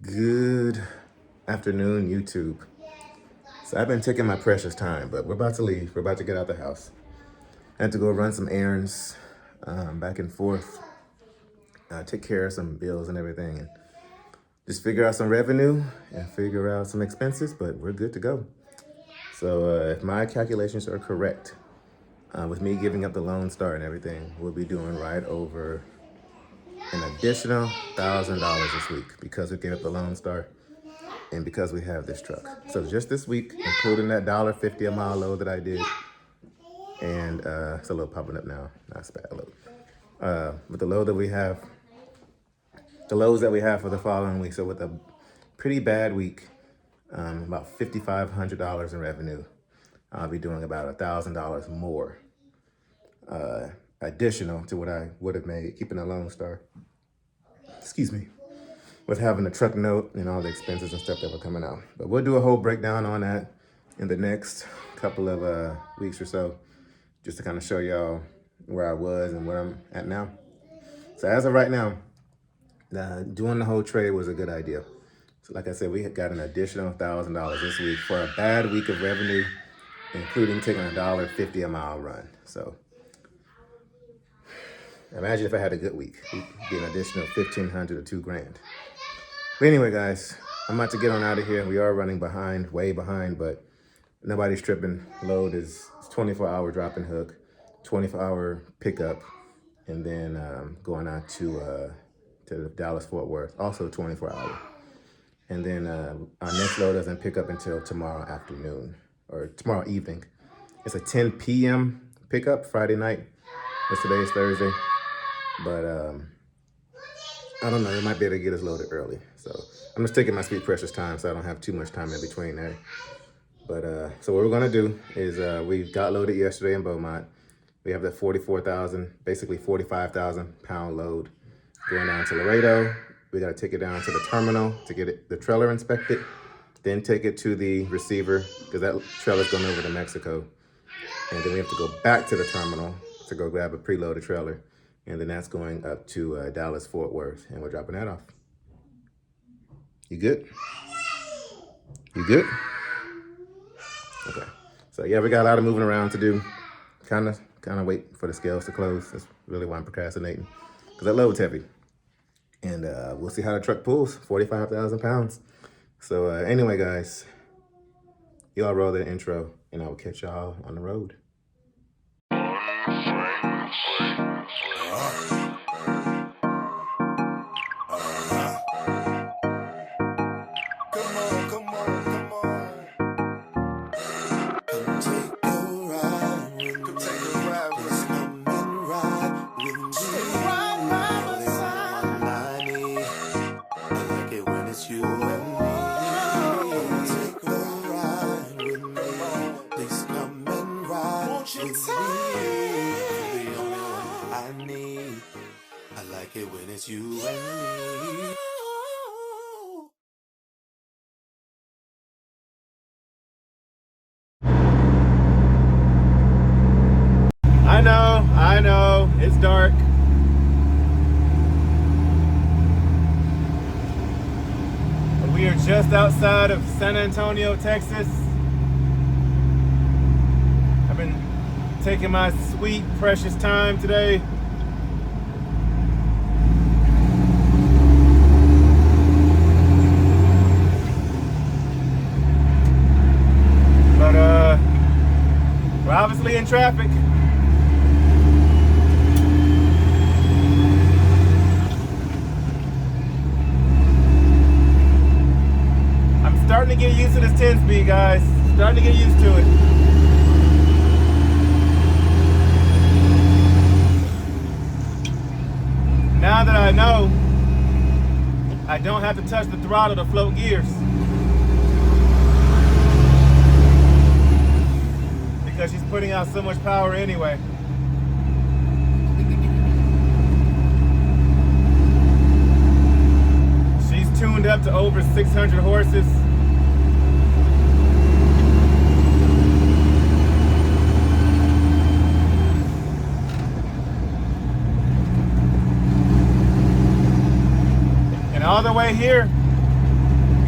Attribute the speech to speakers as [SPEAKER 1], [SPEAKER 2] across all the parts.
[SPEAKER 1] Good afternoon, YouTube. So I've been taking my precious time, but we're about to leave. We're about to get out the house. I had to go run some errands, back and forth, take care of some bills and everything, and just figure out some revenue and figure out some expenses, but we're good to go. So if my calculations are correct, with me giving up the Lone Star and everything, we'll be doing right over an additional $1,000 this week because we gave up the Lone Star and because we have this truck. So just this week, including that $1.50 a mile load that I did, and it's a little popping up now, not a bad load. But the load that we have, the loads that we have for the following week, so with a pretty bad week, about $5,500 in revenue, I'll be doing about $1,000 more additional to what I would have made keeping a Lone Star. Excuse me. With having the truck note and all the expenses and stuff that were coming out. But we'll do a whole breakdown on that in the next couple of weeks or so, just to kind of show y'all where I was and where I'm at now. So as of right now, doing the whole trade was a good idea. So like I said, we got an additional $1,000 this week for a bad week of revenue, including taking a $1.50 a mile run. So imagine if I had a good week, it'd be an additional $1,500 to $2,000. But anyway, guys, I'm about to get on out of here. We are running behind, way behind, but nobody's tripping. Load is 24-hour drop and hook, 24-hour pickup, and then going out to Dallas-Fort Worth, also 24-hour. And then our next load doesn't pick up until tomorrow afternoon, or tomorrow evening. It's a 10 p.m. pickup, Friday night. Today is Thursday. But I don't know, they might be able to get us loaded early. So I'm just taking my sweet precious time so I don't have too much time in between there. But so what we're gonna do is we got loaded yesterday in Beaumont. We have that 44,000, basically 45,000 pound load going down to Laredo. We gotta take it down to the terminal to get the trailer inspected, then take it to the receiver because that trailer's going over to Mexico. And then we have to go back to the terminal to go grab a preloaded trailer. And then that's going up to Dallas-Fort Worth, and we're dropping that off. You good? You good? Okay. So yeah, we got a lot of moving around to do. Kind of wait for the scales to close. That's really why I'm procrastinating, because that load's heavy. And we'll see how the truck pulls, 45,000 pounds. So anyway, guys, y'all roll the intro, and I will catch y'all on the road.
[SPEAKER 2] It's you and me.
[SPEAKER 1] I know, it's dark. But we are just outside of San Antonio, Texas. I've been taking my sweet, precious time today. We're obviously in traffic. I'm starting to get used to this 10-speed, guys. Starting to get used to it. Now that I know, I don't have to touch the throttle to float gears. Because she's putting out so much power anyway. She's tuned up to over 600 horses. And all the way here,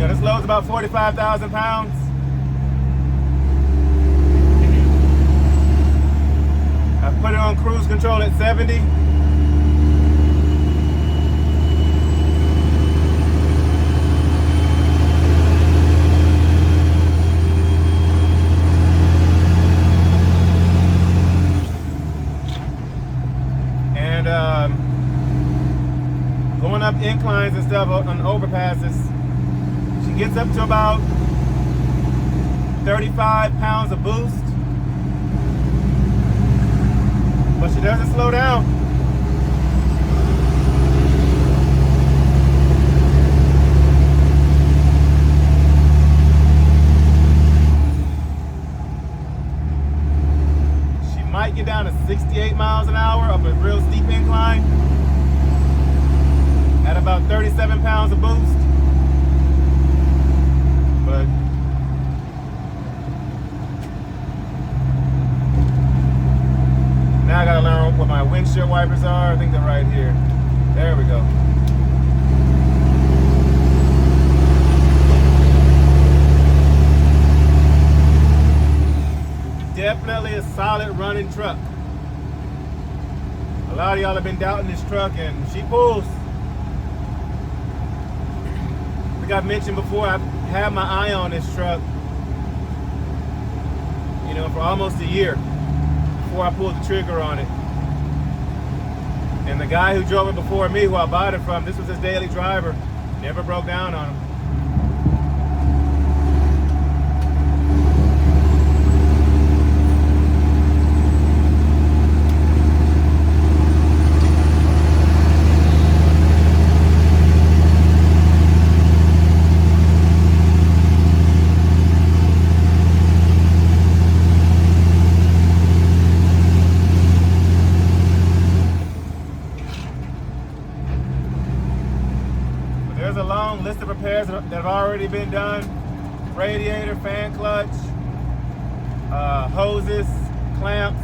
[SPEAKER 1] know, this load's about 45,000 pounds. I put it on cruise control at 70. And going up inclines and stuff on overpasses, she gets up to about 35 pounds of boost. But she doesn't slow down. She might get down to 68 miles an hour up a real steep incline at about 37 pounds of boost. But now I gotta learn what my windshield wipers are. I think they're right here. There we go. Definitely a solid running truck. A lot of y'all have been doubting this truck, and she pulls. Like I've mentioned before, I've had my eye on this truck, you know, for almost a year before I pulled the trigger on it. And the guy who drove it before me, who I bought it from, this was his daily driver, never broke down on him. There's a long list of repairs that have already been done. Radiator, fan clutch, hoses, clamps,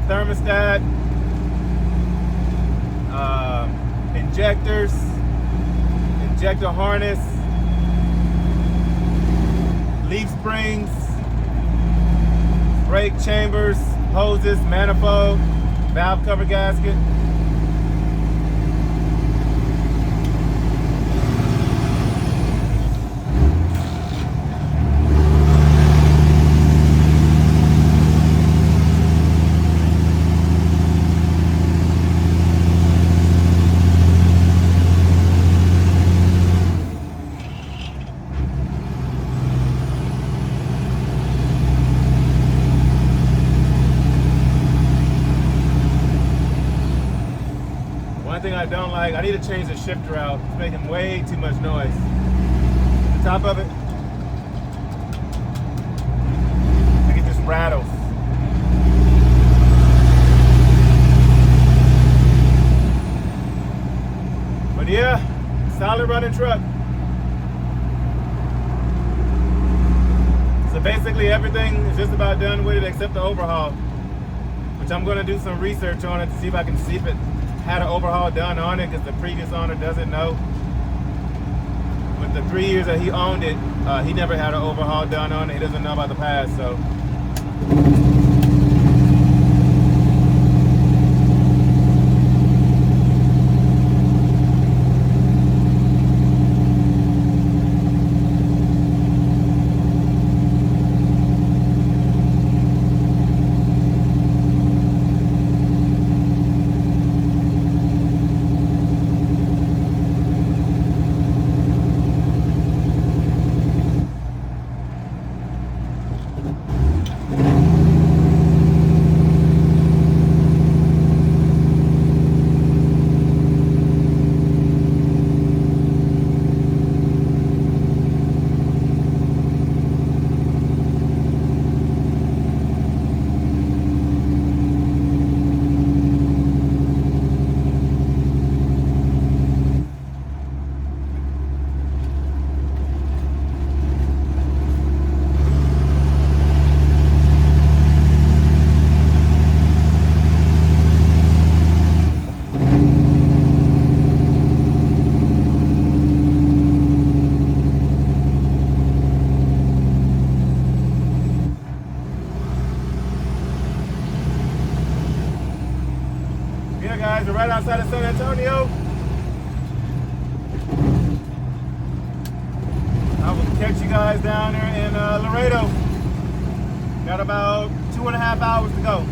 [SPEAKER 1] thermostat, injectors, injector harness, leaf springs, brake chambers, hoses, manifold, valve cover gasket. One thing I don't like, I need to change the shifter out. It's making way too much noise. The top of it, I think it just rattles. But yeah, solid running truck. So basically everything is just about done with it except the overhaul, which I'm going to do some research on it to see if I can see if it had an overhaul done on it, because the previous owner doesn't know. With the 3 years that he owned it, he never had an overhaul done on it. He doesn't know about the past, so. outside of San Antonio. I will catch you guys down there in Laredo. Got about 2.5 hours to go.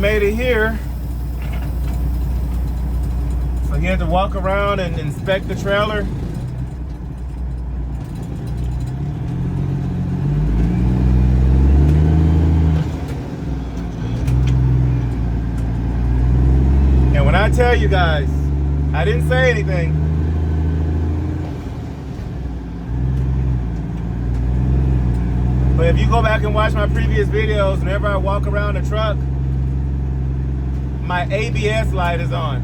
[SPEAKER 1] Made it here. So he had to walk around and inspect the trailer. And when I tell you guys, I didn't say anything. But if you go back and watch my previous videos, whenever I walk around the truck, my ABS light is on.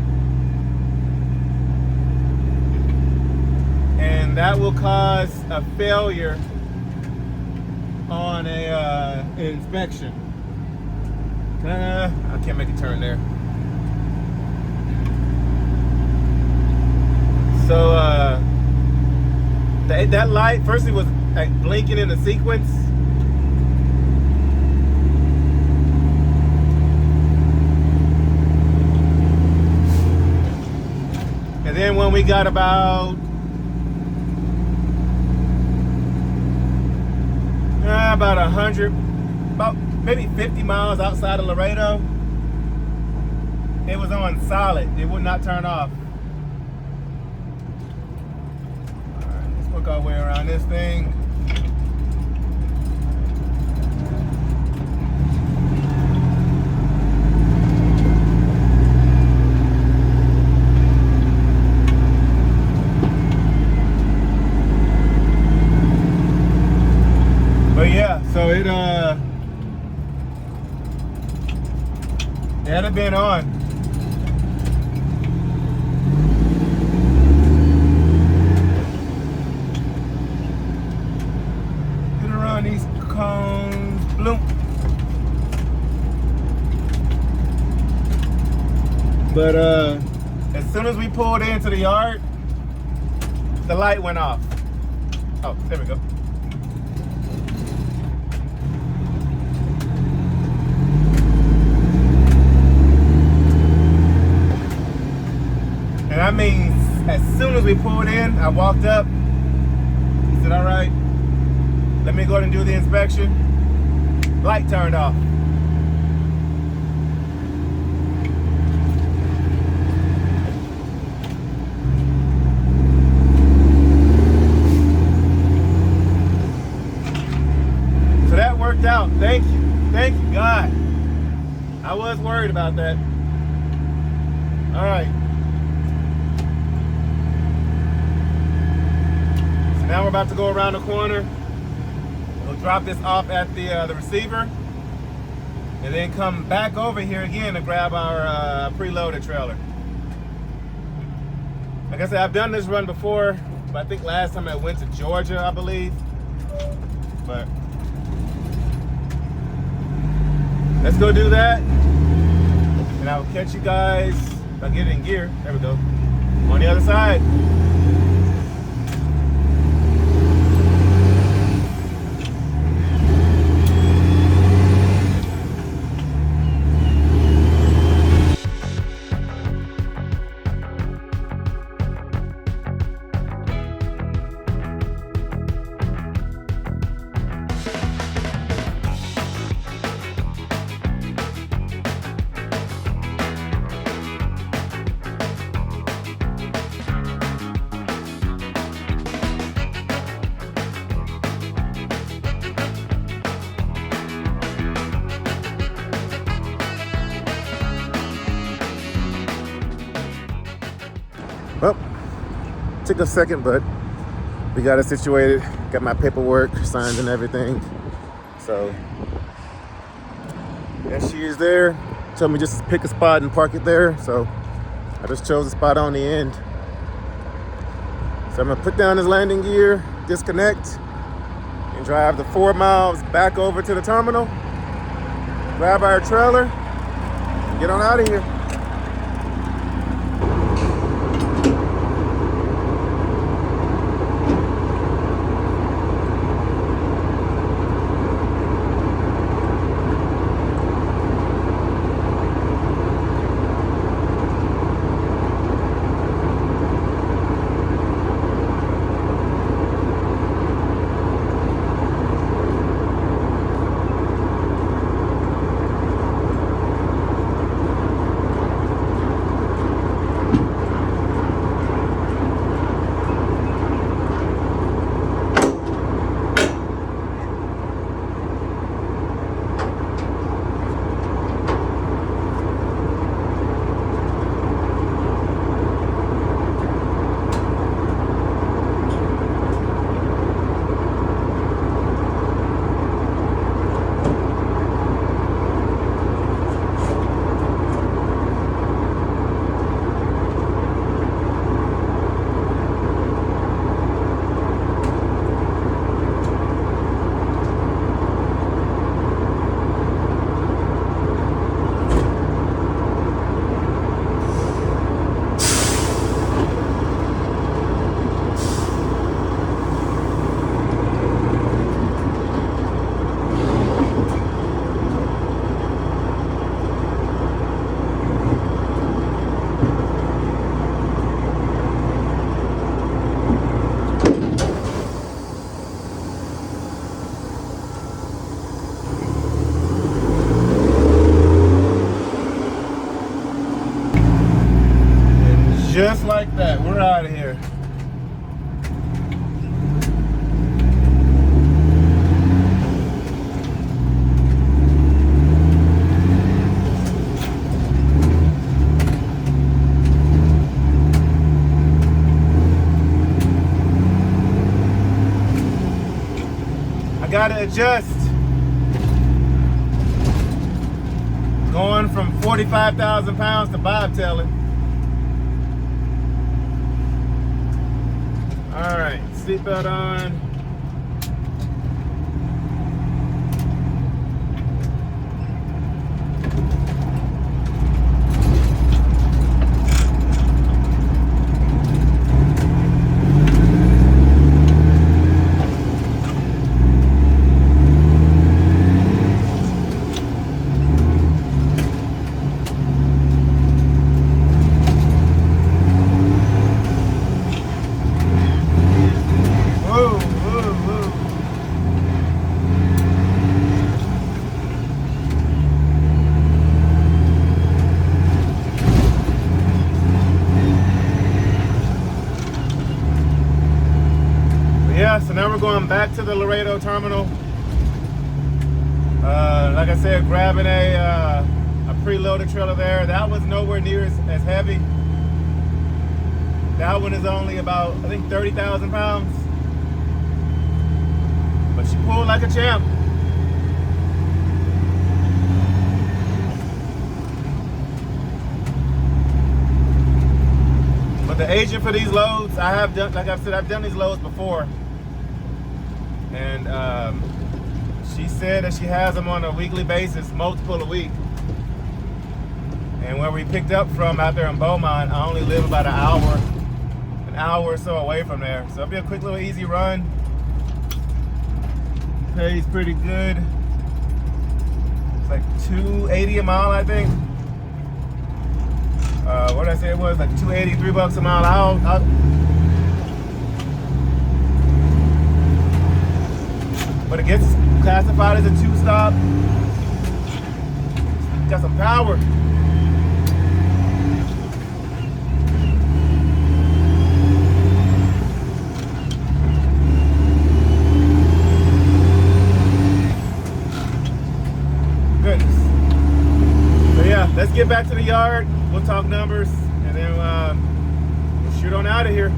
[SPEAKER 1] And that will cause a failure on an inspection. I can't make a turn there. So that light, first it was like blinking in a sequence. And then when we got about maybe 50 miles outside of Laredo, it was on solid. It would not turn off. All right, let's work our way around this thing. But yeah, so it had been on. Gonna run these cones blue. But as soon as we pulled into the yard, the light went off. Oh, there we go. And I mean, as soon as we pulled in, I walked up. He said, all right, let me go ahead and do the inspection. Light turned off. So that worked out. Thank you, God. I was worried about that. All right. So now we're about to go around the corner. We'll drop this off at the receiver, and then come back over here again to grab our preloaded trailer. Like I said, I've done this run before, but I think last time I went to Georgia, I believe. But let's go do that, and I will catch you guys if I get it in gear. There we go. On the other side. Well, took a second, but we got it situated. Got my paperwork, signs and everything. So, there she is there. Told me just to pick a spot and park it there. So, I just chose a spot on the end. So I'm gonna put down this landing gear, disconnect, and drive the 4 miles back over to the terminal, grab our trailer, and get on out of here. Just like that, we're out of here. I gotta adjust. Going from 45,000 pounds to bobtailing. All right, seatbelt on. going back to the Laredo terminal. Like I said, grabbing a preloaded trailer there. That was nowhere near as heavy. That one is only about, I think, 30,000 pounds. But she pulled like a champ. But the agent for these loads, I have done, like I've said, I've done these loads before. And she said that she has them on a weekly basis, multiple a week. And where we picked up from out there in Beaumont, I only live about an hour or so away from there. So it'll be a quick little easy run. Pays pretty good. It's like $2.80 a mile, I think. What did I say it was? Like $2.80, $3 a mile. But it gets classified as a 2-stop. Got some power. Goodness. So yeah, let's get back to the yard. We'll talk numbers, and then we'll shoot on out of here.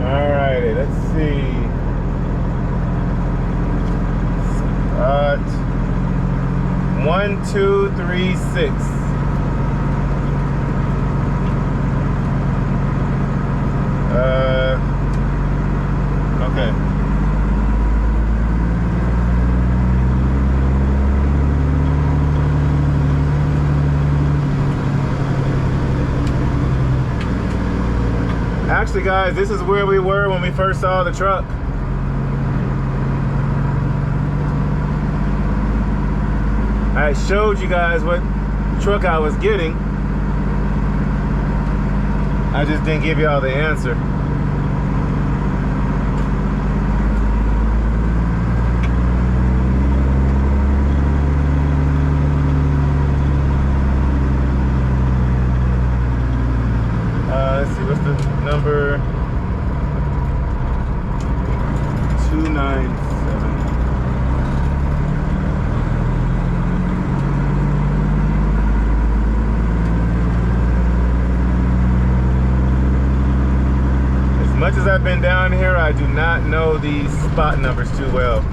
[SPEAKER 1] Alrighty, let's see. 1, 2, 3, 6. Okay. Actually, guys, this is where we were when we first saw the truck. I showed you guys what truck I was getting. I just didn't give y'all the answer. Let's see, what's the number? 297. As much as I've been down here, I do not know these spot numbers too well.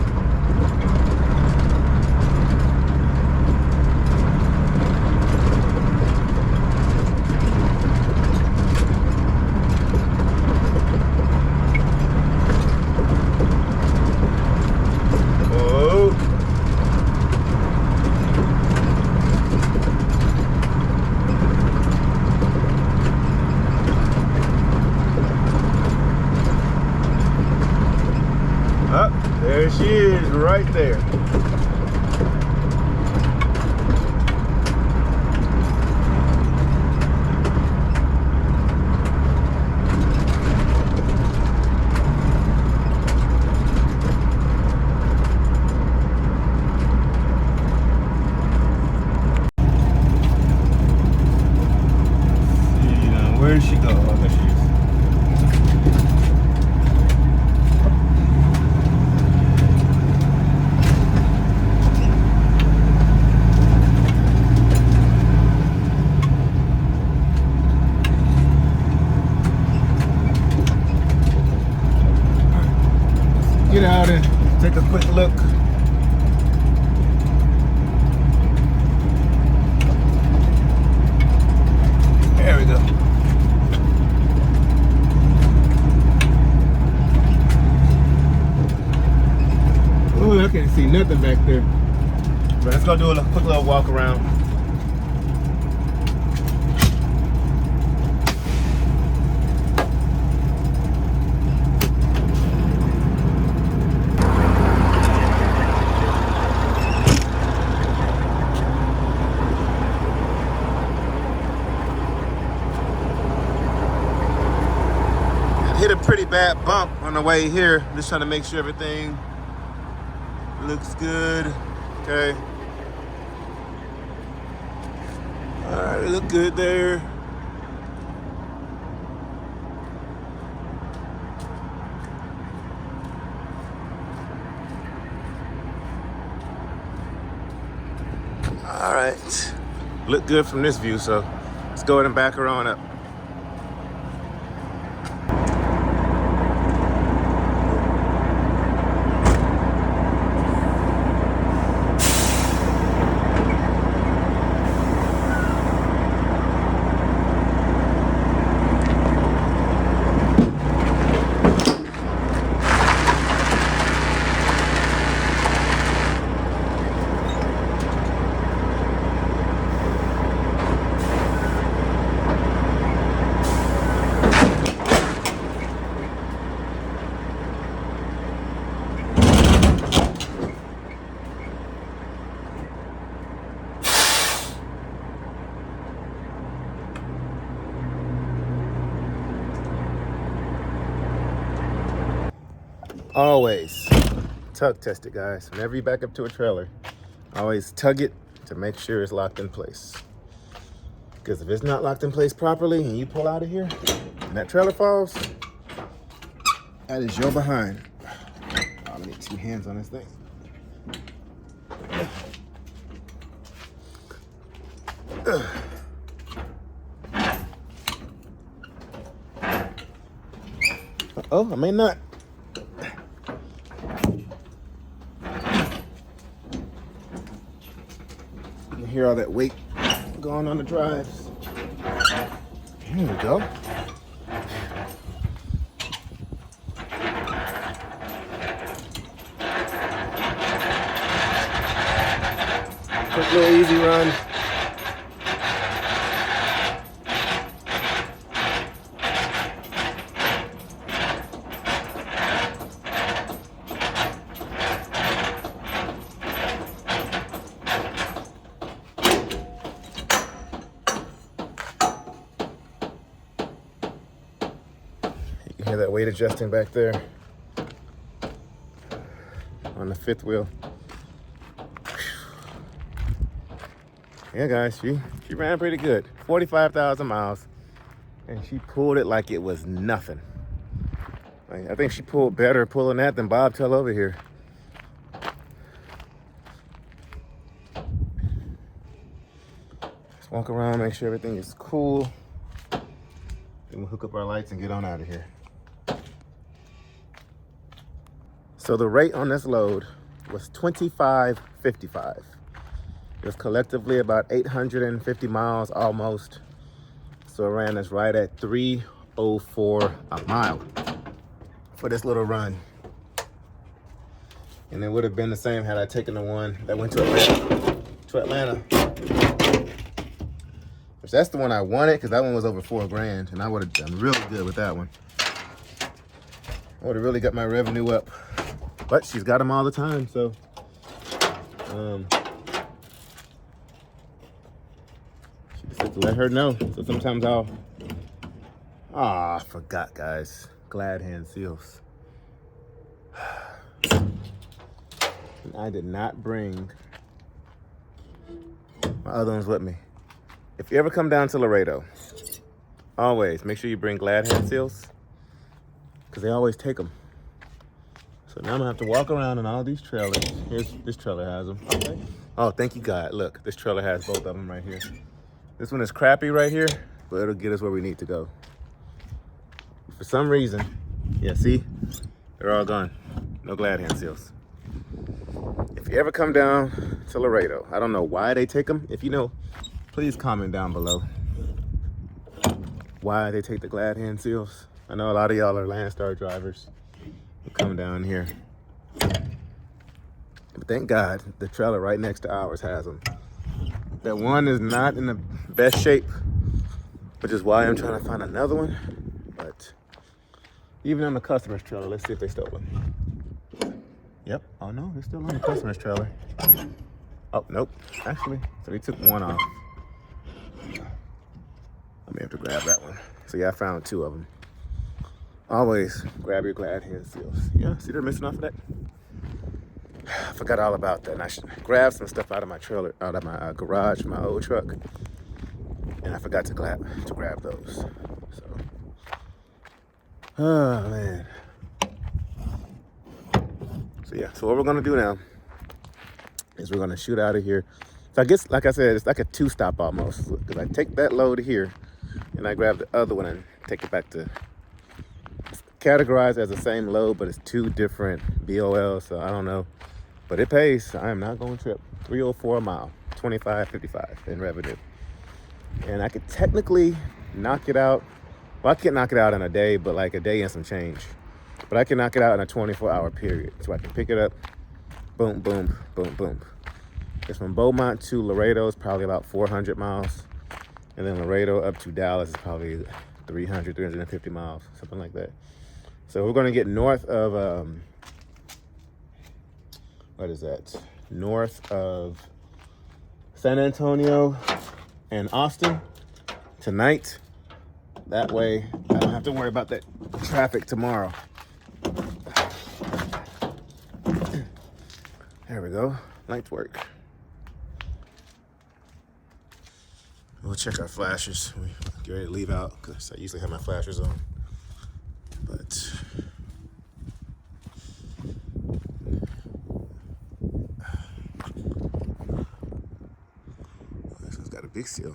[SPEAKER 1] There she is, right there. See, now where'd she go? Oh, there she is. Get out and take a quick look. There we go. Oh, I can't see nothing back there. But let's go do a quick little walk around. bad bump on the way here. I'm just trying to make sure everything looks good. Okay. All right, look good there. All right, look good from this view, so let's go ahead and back her on up. Always tug test it, guys. Whenever you back up to a trailer, always tug it to make sure it's locked in place. Because if it's not locked in place properly and you pull out of here and that trailer falls, that is your behind. I need 2 hands on this thing. Uh-oh, I may not. You hear all that weight going on the drives. Here we go. Quick little easy run. You hear that weight adjusting back there on the 5th wheel. Yeah, guys, she ran pretty good. 45,000 miles, and she pulled it like it was nothing. I think she pulled better pulling that than bobtail over here. Just walk around, make sure everything is cool. Then we'll hook up our lights and get on out of here. So the rate on this load was $25.55. It was collectively about 850 miles almost. So it ran us right at $3.04 a mile for this little run. And it would have been the same had I taken the one that went to Atlanta. Which that's the one I wanted, because that one was over $4,000, and I would have done really good with that one. I would have really got my revenue up. But she's got them all the time, so she just has to let her know. So sometimes I forgot, guys. Glad hand seals. And I did not bring my other ones with me. If you ever come down to Laredo, always make sure you bring glad hand seals, because they always take them. So now I'm gonna have to walk around in all these trailers. This trailer has them. Okay. Oh, thank you, God. Look, this trailer has both of them right here. This one is crappy right here, but it'll get us where we need to go. For some reason, yeah, see? They're all gone. No glad hand seals. If you ever come down to Laredo, I don't know why they take them. If you know, please comment down below why they take the glad hand seals. I know a lot of y'all are Landstar drivers who come down here. But thank God the trailer right next to ours has them. That one is not in the best shape, which is why I'm trying to find another one. But even on the customer's trailer, let's see if they stole one. Yep. Oh no, they're still on the customer's trailer. Oh, nope. Actually, so they took one off. I may have to grab that one. So yeah, I found 2 of them. Always grab your glad hand seals. Yeah, see they're missing off of that? I forgot all about that. And I should grab some stuff out of my trailer, out of my garage, my old truck. And I forgot to grab those. So, oh man. So yeah, so what we're gonna do now is we're gonna shoot out of here. So I guess, like I said, it's like a two-stop almost. Because I take that load here and I grab the other one and take it back to, it's categorized as the same load, but it's two different BOLs, so I don't know. But it pays. I am not going to trip. $304 a mile, $25.55 in revenue. And I could technically knock it out. Well, I can't knock it out in a day, but like a day and some change. But I can knock it out in a 24-hour period. So I can pick it up, boom, boom, boom, boom. It's from Beaumont to Laredo is probably about 400 miles. And then Laredo up to Dallas is probably 300, 350 miles, something like that. So we're going to get north of, what is that? North of San Antonio and Austin tonight. That way I don't have to worry about that traffic tomorrow. There we go. Lights work. We'll check our flashers. We get ready to leave out because I usually have my flashers on. But this one's got a big seal.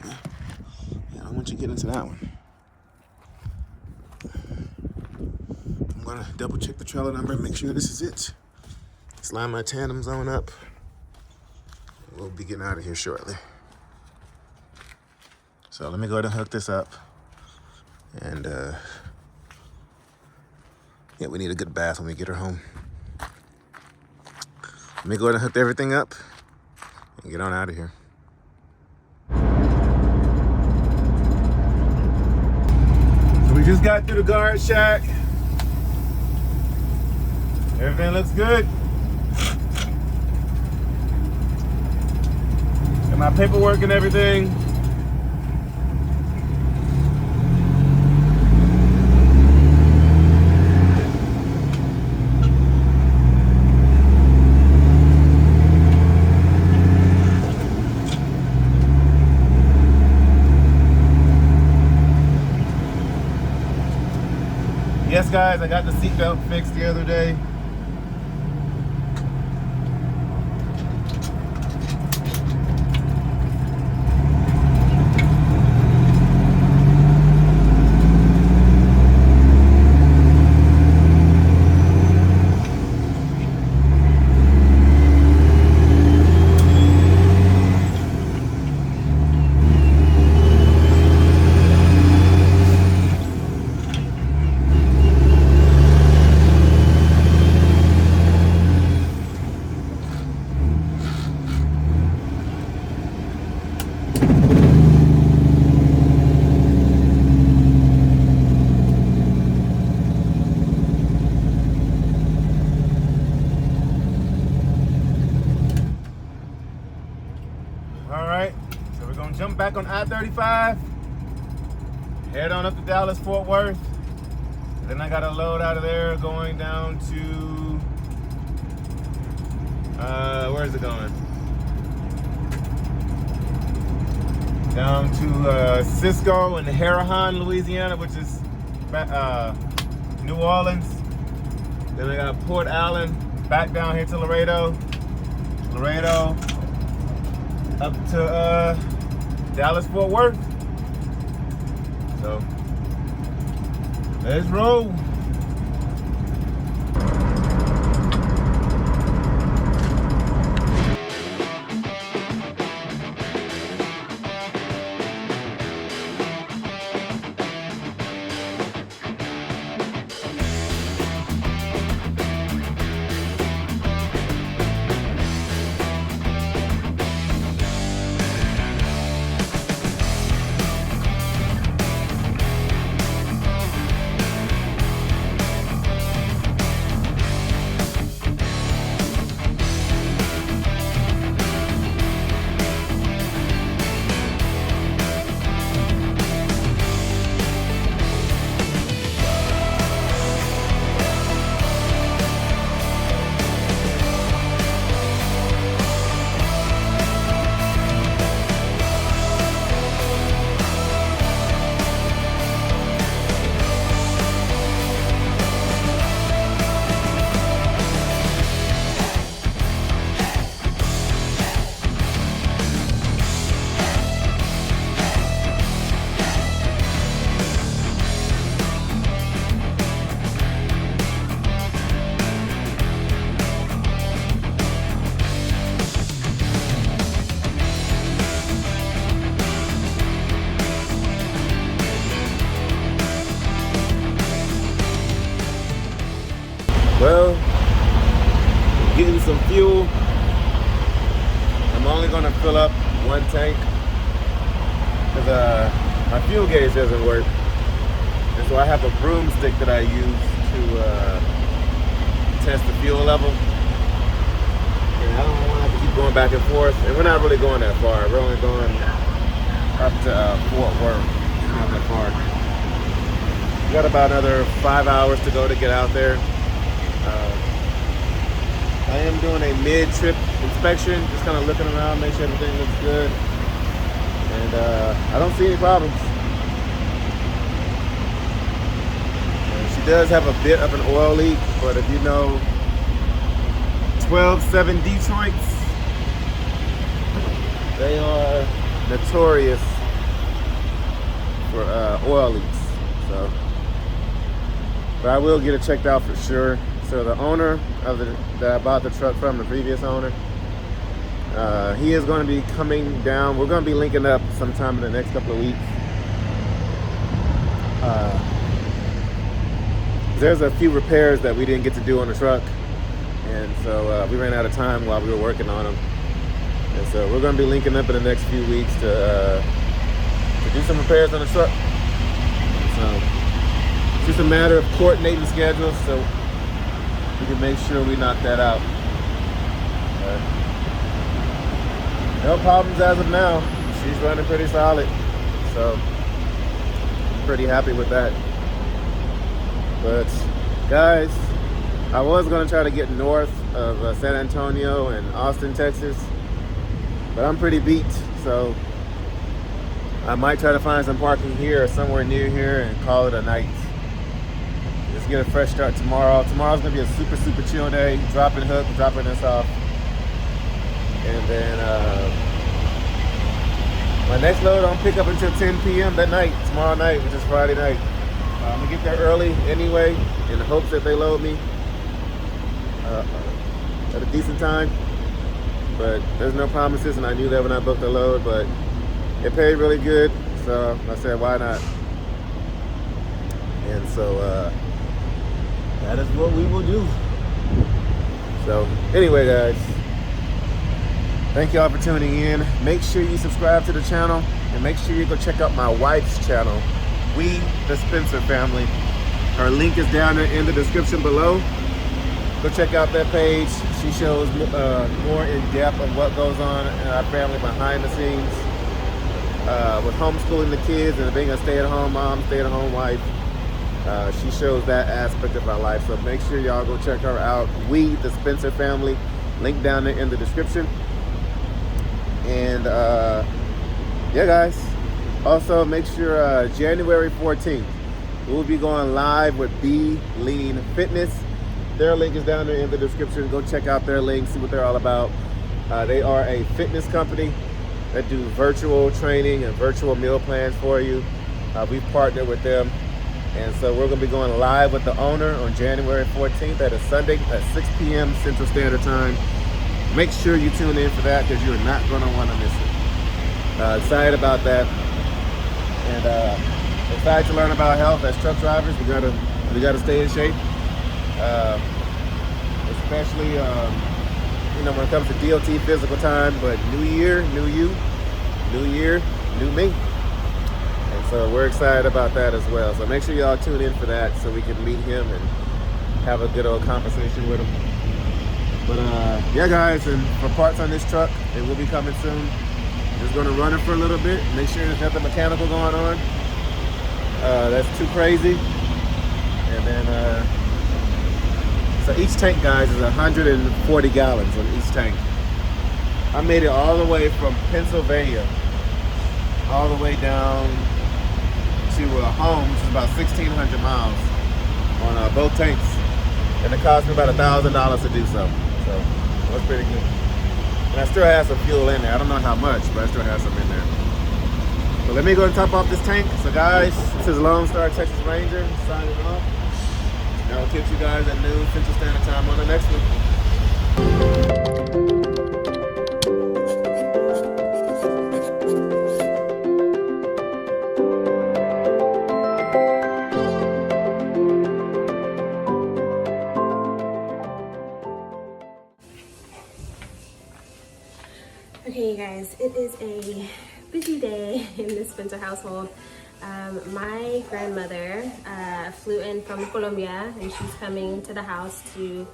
[SPEAKER 1] Yeah, I don't want you to get into that one. I'm gonna double check the trailer number and make sure this is it. Let's line my tandem zone up. We'll be getting out of here shortly. So let me go ahead and hook this up. And yeah, we need a good bath when we get her home. Let me go ahead and hook everything up and get on out of here. So we just got through the guard shack. Everything looks good. Got my paperwork and everything. Yes, guys, I got the seatbelt fixed the other day. Jump back on I-35, head on up to Dallas, Fort Worth. Then I got a load out of there going down to, where is it going? Down to Cisco and Harahan, Louisiana, which is New Orleans. Then I got Port Allen, back down here to Laredo. Laredo, up to Dallas, Fort Worth. So, let's roll. Well, getting some fuel. I'm only gonna fill up one tank because my fuel gauge doesn't work. And so I have a broomstick that I use to test the fuel level. And I don't want to have to keep going back and forth. And we're not really going that far. We're only going up to Fort Worth. It's not that far. We got about another 5 hours to go to get out there. I am doing a mid-trip inspection, just kind of looking around, make sure everything looks good. And I don't see any problems. She does have a bit of an oil leak, but if you know 12-7 Detroits, they are notorious for oil leaks. So, but I will get it checked out for sure. So the owner of that I bought the truck from, the previous owner, he is going to be coming down. We're going to be linking up sometime in the next couple of weeks. There's a few repairs that we didn't get to do on the truck, and so we ran out of time while we were working on them. And so we're going to be linking up in the next few weeks to do some repairs on the truck. So it's just a matter of coordinating schedules so we can make sure we knock that out. No problems as of now. She's running pretty solid, so I'm pretty happy with that. But guys, I was gonna try to get north of San Antonio and Austin, Texas, but I'm pretty beat, so I might try to find some parking here or somewhere near here and call it a night. Just get a fresh start tomorrow. Tomorrow's gonna be a super, super chill day. Dropping hook, dropping this off. And then my next load don't pick up until 10 p.m. that night, tomorrow night, which is Friday night. I'm gonna get there early anyway, in the hopes that they load me at a decent time. But there's no promises, and I knew that when I booked the load, but it paid really good, so I said, why not? And so that is what we will do. So anyway, guys, thank y'all for tuning in. Make sure you subscribe to the channel, and make sure you go check out my wife's channel, We the Spencer Family. Her link is down there in the description below. Go check out that page. She shows more in depth of what goes on in our family behind the scenes with homeschooling the kids and being a stay-at-home mom, stay-at-home wife. She shows that aspect of our life. So make sure y'all go check her out. We the Spencer Family. Link down there in the description. And yeah, guys. Also, make sure January 14th, we'll be going live with Be Lean Fitness. Their link is down there in the description. Go check out their link, see what they're all about. They are a fitness company that do virtual training and virtual meal plans for you. We've partnered with them. And so we're going to be going live with the owner on January 14th. That is Sunday at 6 p.m. Central Standard Time. Make sure you tune in for that because you're not going to want to miss it. Excited about that. And excited to learn about health as truck drivers. We gotta stay in shape. Especially when it comes to DOT physical time, but new year, new you, new year, new me. And so we're excited about that as well. So make sure y'all tune in for that so we can meet him and have a good old conversation with him. But yeah, guys, and for parts on this truck, it will be coming soon. Just gonna run it for a little bit, make sure there's nothing mechanical going on. That's too crazy. And then so each tank, guys, is 140 gallons on each tank. I made it all the way from Pennsylvania, all the way down to home, which is about 1,600 miles on both tanks. And it cost me about $1,000 to do so. So that's pretty good. And I still have some fuel in there. I don't know how much, but I still have some in there. So let me go and top off this tank. So guys, this is LoneStarTexasRanger signing off. And I'll catch you guys at noon Central Standard Time on the next one.
[SPEAKER 3] Hey guys, it is a busy day in the Spencer household. My grandmother flew in from Colombia and she's coming to the house to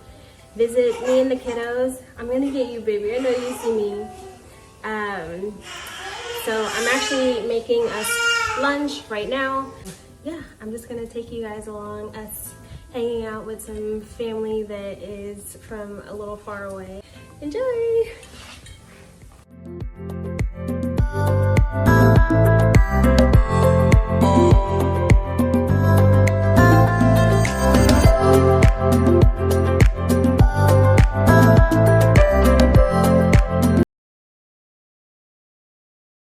[SPEAKER 3] visit me and the kiddos. I'm gonna get you, baby. I know you see me. So I'm actually making us lunch right now. Yeah, I'm just gonna take you guys along, us hanging out with some family that is from a little far away. Enjoy!